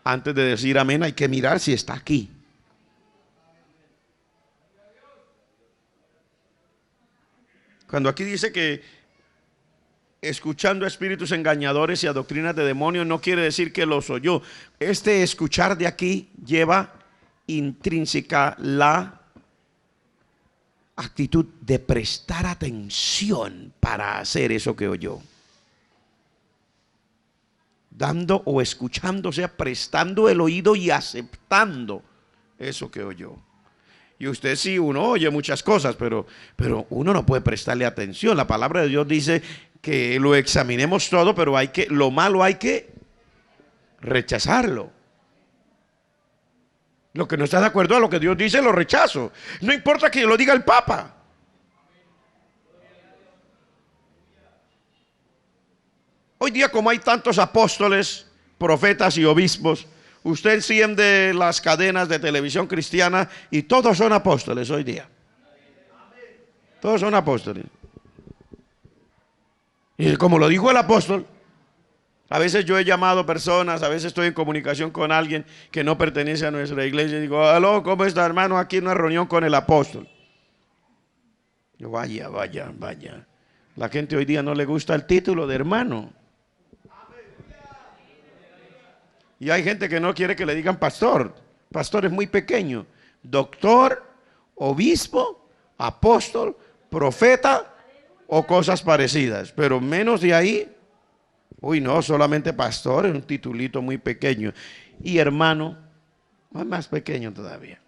Antes de decir amén hay que mirar si está aquí. Cuando aquí dice que escuchando a espíritus engañadores y a doctrinas de demonios, no quiere decir que los oyó. Este escuchar de aquí lleva intrínseca la actitud de prestar atención para hacer eso que oyó. Dando o escuchando, o sea, prestando el oído y aceptando eso que oyó. Y usted sí, uno oye muchas cosas, pero uno no puede prestarle atención. La palabra de Dios dice que lo examinemos todo, pero lo malo hay que rechazarlo. Lo que no está de acuerdo a lo que Dios dice, lo rechazo. No importa que lo diga el Papa. Hoy día, como hay tantos apóstoles, profetas y obispos, usted enciende las cadenas de televisión cristiana y todos son apóstoles hoy día. Todos son apóstoles. Y como lo dijo el apóstol, a veces yo he llamado personas, a veces estoy en comunicación con alguien que no pertenece a nuestra iglesia y digo, aló, ¿cómo está, hermano? Aquí en una reunión con el apóstol. Yo, vaya. La gente hoy día no le gusta el título de hermano. Y hay gente que no quiere que le digan pastor. Pastor es muy pequeño. Doctor, obispo, apóstol, profeta o cosas parecidas. Pero menos de ahí, uy no, solamente pastor, es un titulito muy pequeño. Y hermano, más pequeño todavía.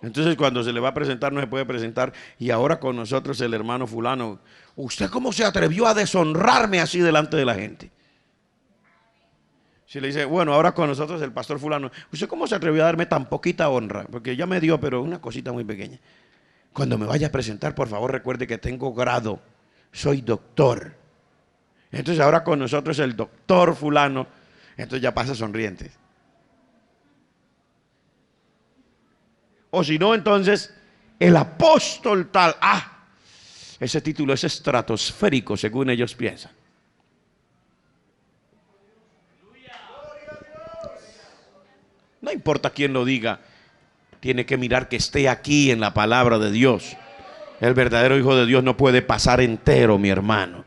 Entonces cuando se le va a presentar no se puede presentar. Y ahora con nosotros el hermano fulano. ¿Usted cómo se atrevió a deshonrarme así delante de la gente? Si le dice, bueno, ahora con nosotros el pastor fulano, ¿usted cómo se atrevió a darme tan poquita honra? Porque ya me dio, pero una cosita muy pequeña. Cuando me vaya a presentar, por favor, recuerde que tengo grado, soy doctor. Entonces ahora con nosotros el doctor fulano, entonces ya pasa sonriente. O si no, entonces el apóstol tal, ese título es estratosférico según ellos piensan. No importa quién lo diga, tiene que mirar que esté aquí en la palabra de Dios. El verdadero hijo de Dios no puede pasar entero, mi hermano.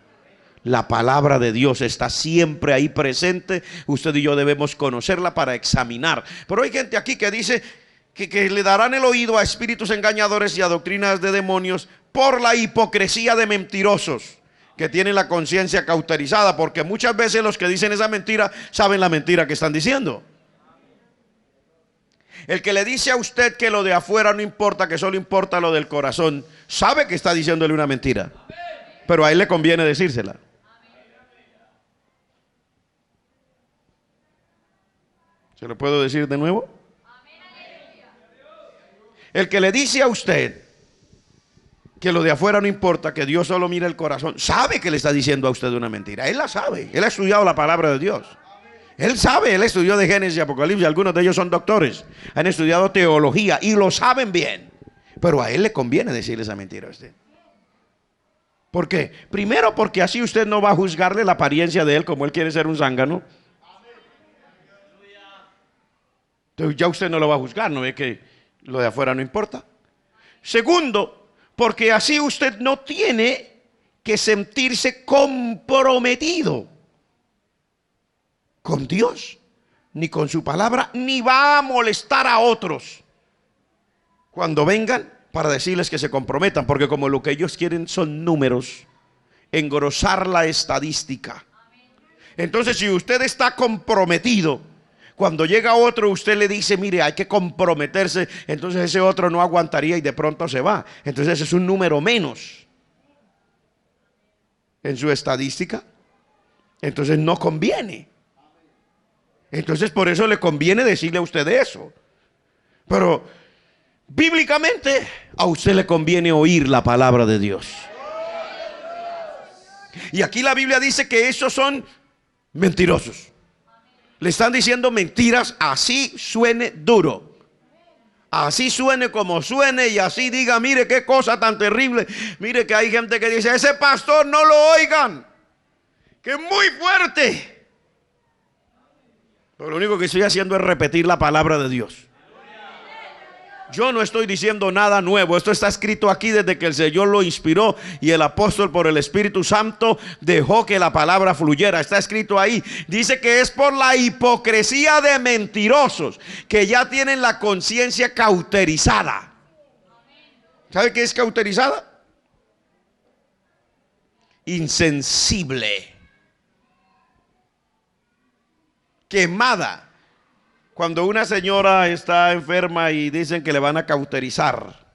La palabra de Dios está siempre ahí presente. Usted y yo debemos conocerla para examinar. Pero hay gente aquí que dice que le darán el oído a espíritus engañadores y a doctrinas de demonios por la hipocresía de mentirosos que tienen la conciencia cauterizada, porque muchas veces los que dicen esa mentira saben la mentira que están diciendo. El que le dice a usted que lo de afuera no importa, que solo importa lo del corazón, sabe que está diciéndole una mentira, pero a él le conviene decírsela. ¿Se lo puedo decir de nuevo? El que le dice a usted que lo de afuera no importa, que Dios solo mira el corazón, sabe que le está diciendo a usted una mentira. Él la sabe, él ha estudiado la palabra de Dios. Él sabe, él estudió de Génesis y Apocalipsis, algunos de ellos son doctores, han estudiado teología y lo saben bien, pero a él le conviene decirle esa mentira a usted. ¿Por qué? Primero porque así usted no va a juzgarle la apariencia de él como él quiere ser un zángano. Entonces ya usted no lo va a juzgar, no ve que lo de afuera no importa. Segundo, porque así usted no tiene que sentirse comprometido con Dios, ni con su palabra, ni va a molestar a otros cuando vengan para decirles que se comprometan, porque como lo que ellos quieren son números, engrosar la estadística. Entonces, si usted está comprometido, cuando llega otro, usted le dice, mire, hay que comprometerse, entonces ese otro no aguantaría y de pronto se va. Entonces es un número menos en su estadística. Entonces no conviene. Entonces por eso le conviene decirle a usted eso. Pero bíblicamente a usted le conviene oír la palabra de Dios. Y aquí la Biblia dice que esos son mentirosos. Le están diciendo mentiras, así suene duro, así suene como suene, y así diga, mire qué cosa tan terrible. Mire que hay gente que dice, ese pastor no lo oigan, que es muy fuerte. Pero lo único que estoy haciendo es repetir la palabra de Dios. Yo no estoy diciendo nada nuevo. Esto está escrito aquí desde que el Señor lo inspiró y el apóstol por el Espíritu Santo dejó que la palabra fluyera. Está escrito ahí. Dice que es por la hipocresía de mentirosos que ya tienen la conciencia cauterizada. ¿Sabe qué es cauterizada? Insensible, quemada. Cuando una señora está enferma y dicen que le van a cauterizar,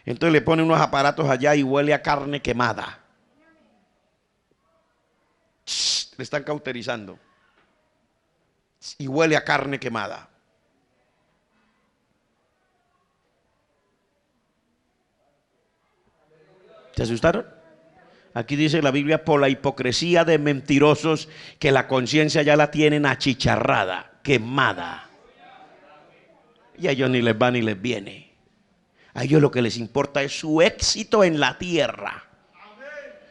entonces le ponen unos aparatos allá y huele a carne quemada. Le están cauterizando. Y huele a carne quemada. ¿Se asustaron? Aquí dice la Biblia, por la hipocresía de mentirosos que la conciencia ya la tienen achicharrada, quemada. Y a ellos ni les va ni les viene. A ellos lo que les importa es su éxito en la tierra,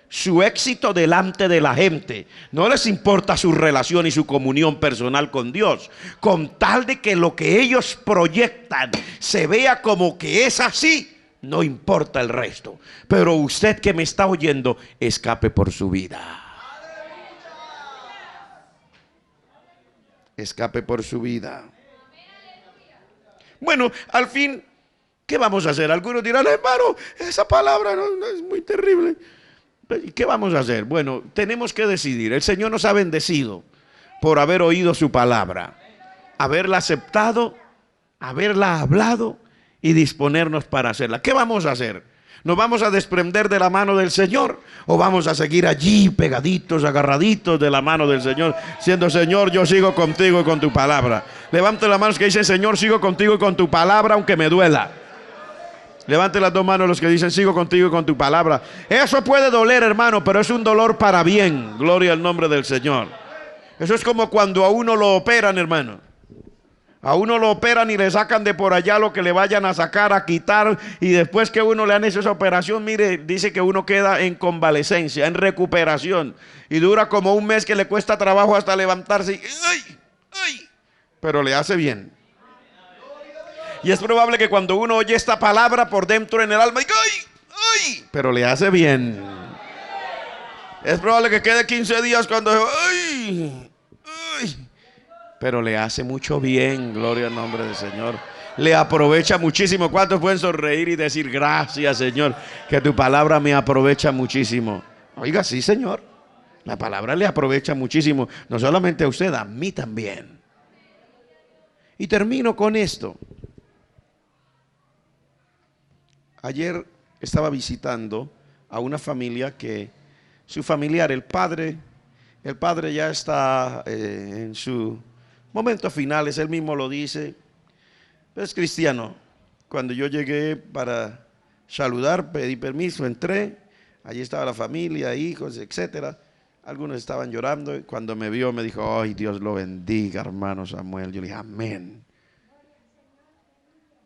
su éxito delante de la gente. No les importa su relación y su comunión personal con Dios, con tal de que lo que ellos proyectan se vea como que es así. No importa el resto. Pero usted que me está oyendo, escape por su vida. Escape por su vida. Bueno, al fin, ¿qué vamos a hacer? Algunos dirán, hermano, esa palabra no es muy terrible. ¿Y qué vamos a hacer? Bueno, tenemos que decidir. El Señor nos ha bendecido por haber oído su palabra, haberla aceptado, haberla hablado y disponernos para hacerla. ¿Qué vamos a hacer? ¿Nos vamos a desprender de la mano del Señor o vamos a seguir allí pegaditos, agarraditos de la mano del Señor, siendo Señor, yo sigo contigo y con tu palabra? Levante las manos que dicen, Señor, sigo contigo y con tu palabra aunque me duela. Levante las dos manos los que dicen, sigo contigo y con tu palabra. Eso puede doler, hermano, pero es un dolor para bien. Gloria al nombre del Señor. Eso es como cuando a uno lo operan, hermano. A uno lo operan y le sacan de por allá lo que le vayan a sacar, a quitar, y después que uno le han hecho esa operación, mire, dice que uno queda en convalecencia, en recuperación, y dura como un mes que le cuesta trabajo hasta levantarse y, ¡ay! ¡Ay! Pero le hace bien. Y es probable que cuando uno oye esta palabra por dentro en el alma, ¡ay! ¡Ay! Pero le hace bien. Es probable que quede 15 días cuando, ¡ay! ¡Ay! Pero le hace mucho bien, gloria al nombre del Señor. Le aprovecha muchísimo. ¿Cuántos pueden sonreír y decir, gracias, Señor, que tu palabra me aprovecha muchísimo? Oiga, sí, Señor. La palabra le aprovecha muchísimo. No solamente a usted, a mí también. Y termino con esto. Ayer estaba visitando a una familia que su familiar, el padre ya está en su momentos finales, él mismo lo dice, pero es cristiano. Cuando yo llegué para saludar, pedí permiso, entré, allí estaba la familia, hijos, etcétera. Algunos estaban llorando y cuando me vio me dijo, ay, Dios lo bendiga, hermano Samuel. Yo le dije, amén.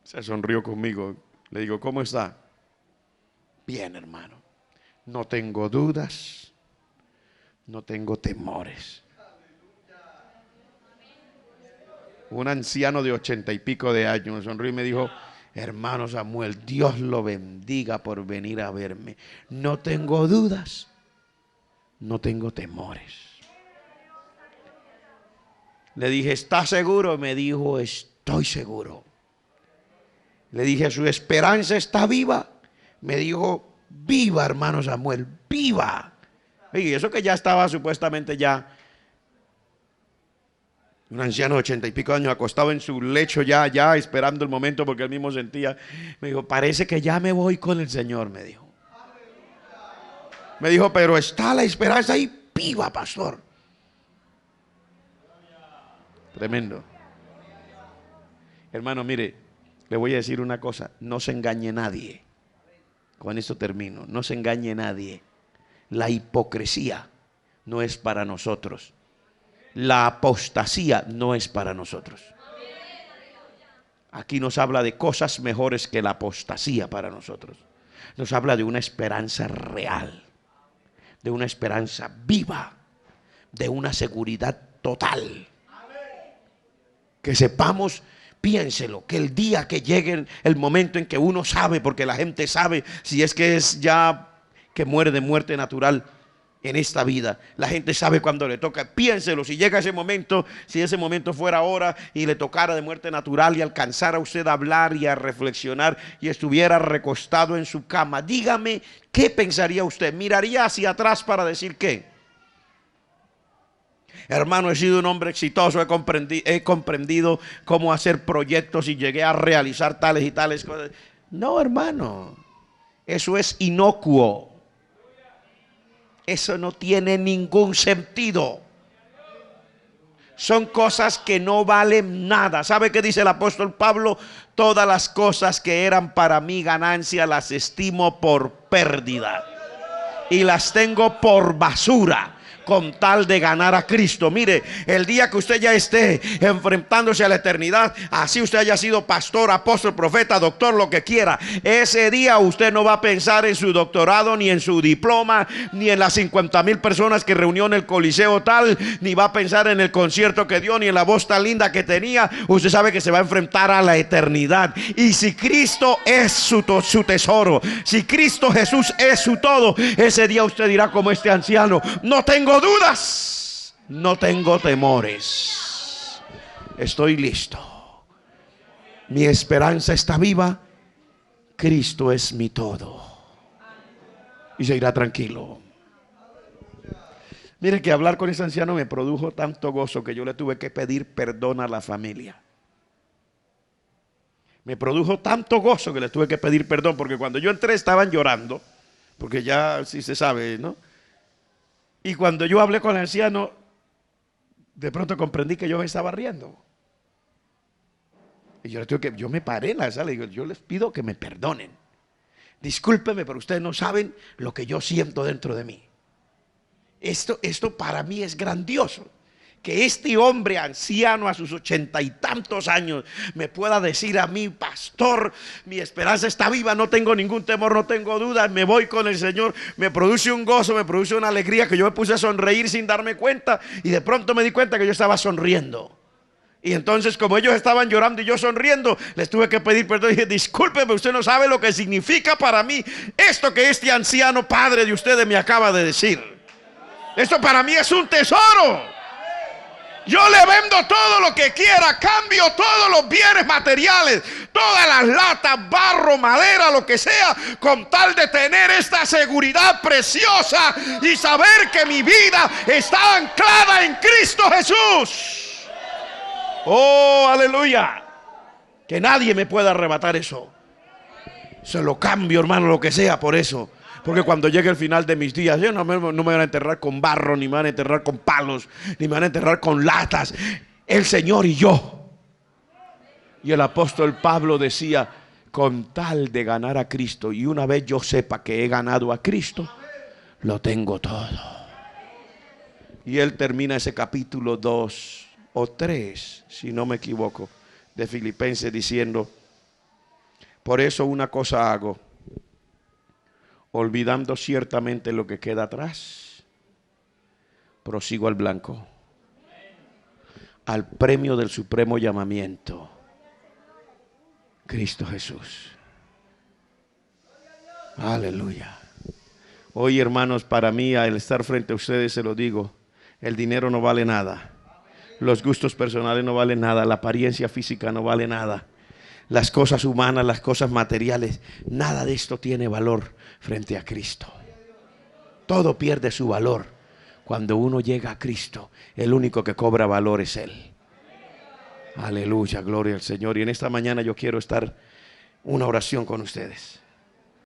Se sonrió conmigo. Le digo, ¿cómo está? Bien, hermano. No tengo dudas, no tengo temores. un anciano de 80 y pico de años, me sonrió y me dijo: hermano Samuel, Dios lo bendiga por venir a verme. No tengo dudas, no tengo temores. Le dije: ¿está seguro? Me dijo: estoy seguro. Le dije: ¿su esperanza está viva? Me dijo: viva, hermano Samuel, viva. Y eso que ya estaba supuestamente ya un anciano de 80 y pico años acostado en su lecho ya esperando el momento, porque él mismo sentía. Me dijo: parece que ya me voy con el Señor, me dijo. Me dijo: pero está la esperanza ahí viva, pastor. Tremendo. Hermano, mire, le voy a decir una cosa: no se engañe nadie. Con esto termino. No se engañe nadie. La hipocresía no es para nosotros. La apostasía no es para nosotros. Aquí nos habla de cosas mejores que la apostasía para nosotros. Nos habla de una esperanza real, de una esperanza viva, de una seguridad total. Que sepamos, piénselo, que el día que llegue el momento en que uno sabe, porque la gente sabe si es que es ya que muere de muerte natural en esta vida, la gente sabe cuando le toca. Piénselo, si llega ese momento, si ese momento fuera ahora y le tocara de muerte natural y alcanzara usted a hablar y a reflexionar y estuviera recostado en su cama, dígame, ¿qué pensaría usted? ¿Miraría hacia atrás para decir qué? Hermano, he sido un hombre exitoso, he comprendido cómo hacer proyectos y llegué a realizar tales y tales cosas. No, hermano, eso es inocuo. Eso no tiene ningún sentido. Son cosas que no valen nada. ¿Sabe qué dice el apóstol Pablo? Todas las cosas que eran para mí ganancia las estimo por pérdida y las tengo por basura, con tal de ganar a Cristo. Mire, el día que usted ya esté enfrentándose a la eternidad, así usted haya sido pastor, apóstol, profeta, doctor, lo que quiera, ese día usted no va a pensar en su doctorado, ni en su diploma, ni en las 50,000 personas que reunió en el Coliseo tal, ni va a pensar en el concierto que dio, ni en la voz tan linda que tenía. Usted sabe que se va a enfrentar a la eternidad. Y si Cristo es su tesoro, si Cristo Jesús es su todo, ese día usted dirá como este anciano: no tengo dudas, no tengo temores, estoy listo, mi esperanza está viva, Cristo es mi todo. Y se irá tranquilo. Mire que hablar con ese anciano me produjo tanto gozo que yo le tuve que pedir perdón a la familia. Me produjo tanto gozo que le tuve que pedir perdón, porque cuando yo entré estaban llorando, porque ya sí se sabe, ¿no? Y cuando yo hablé con el anciano, de pronto comprendí que yo me estaba riendo. Y yo me paré en la sala y digo: yo les pido que me perdonen. Discúlpenme, pero ustedes no saben lo que yo siento dentro de mí. Esto para mí es grandioso. Que este hombre anciano a sus 80 y tantos años me pueda decir a mí: pastor, mi esperanza está viva, no tengo ningún temor, no tengo dudas, me voy con el Señor. Me produce un gozo, me produce una alegría que yo me puse a sonreír sin darme cuenta, y de pronto me di cuenta que yo estaba sonriendo. Y entonces, como ellos estaban llorando y yo sonriendo, les tuve que pedir perdón. Y dije: discúlpeme, usted no sabe lo que significa para mí esto que este anciano padre de ustedes me acaba de decir. Esto para mí es un tesoro. Yo le vendo todo lo que quiera, cambio todos los bienes materiales, todas las latas, barro, madera, lo que sea, con tal de tener esta seguridad preciosa y saber que mi vida está anclada en Cristo Jesús. Oh, aleluya. Que nadie me pueda arrebatar eso. Se lo cambio, hermano, lo que sea por eso. Porque cuando llegue el final de mis días, yo no me van a enterrar con barro, ni me van a enterrar con palos, ni me van a enterrar con latas. El Señor y yo. Y el apóstol Pablo decía: con tal de ganar a Cristo, y una vez yo sepa que he ganado a Cristo, lo tengo todo. Y él termina ese capítulo 2 o 3, si no me equivoco, de Filipenses diciendo: por eso una cosa hago, olvidando ciertamente lo que queda atrás, prosigo al blanco, al premio del supremo llamamiento, Cristo Jesús. Aleluya. Hoy, hermanos, para mí, al estar frente a ustedes, se lo digo, el dinero no vale nada. Los gustos personales no valen nada. La apariencia física no vale nada. Las cosas humanas, las cosas materiales, nada de esto tiene valor frente a Cristo. Todo pierde su valor cuando uno llega a Cristo. El único que cobra valor es Él. Aleluya, gloria al Señor. Y en esta mañana yo quiero estar una oración con ustedes.